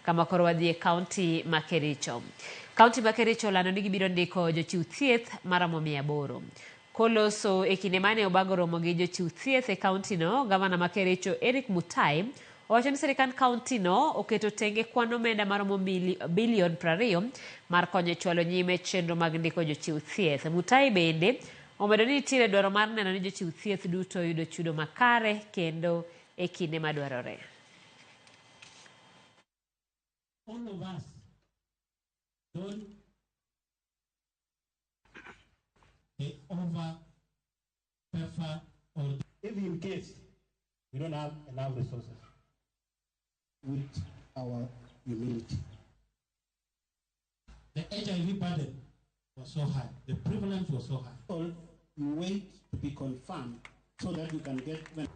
kama koro wadhi e Kaonti ma Kericho. Kaonti ma Kericho lando ni gibiro ndiko jochiw thieth maromo 800. Koloso e kinde mane obago romo gi jochiw thieth e kaonti no, gavana ma Kericho Eric Mutai owacho ni sirikand kaonti no oketo tenge kwano omenda maromo bilion 20 mar konyo chwalo nyime chenro mag ndiko jochiw thieth. Mutai bende omedo ni nitiere dwaro mar neno ni jochiw thieth duto yudo chudo makare kendo e kinde madwarore. All of us don't over prefer, or if in case we don't have enough resources, with our humility. The HIV burden was so high, the prevalence was so high. So you wait to be confirmed so that you can get them.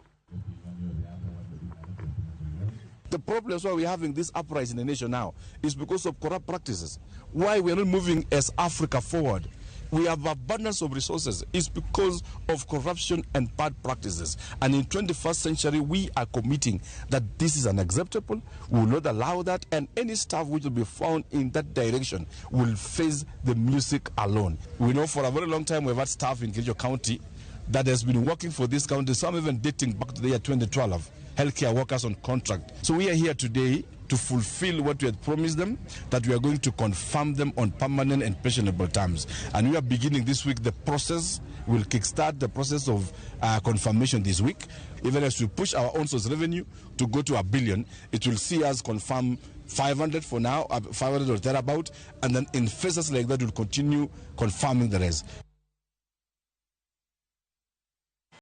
The problems why we're having this uprising in the nation now is because of corrupt practices. Why we're not moving as Africa forward? We have abundance of resources. It's because of corruption and bad practices. And in 21st century, we are committing that this is unacceptable. We will not allow that. And any staff which will be found in that direction will face the music alone. We know for a very long time we've had staff in Kericho County that has been working for this county, some even dating back to the year 2012, healthcare workers on contract. So we are here today to fulfill what we had promised them, that we are going to confirm them on permanent and pensionable terms. And we are beginning this week the process. We'll kickstart the process of confirmation this week. Even as we push our own source revenue to go to $1 billion, it will see us confirm 500 for now, 500 or thereabout, and then in phases like that we'll continue confirming the rest.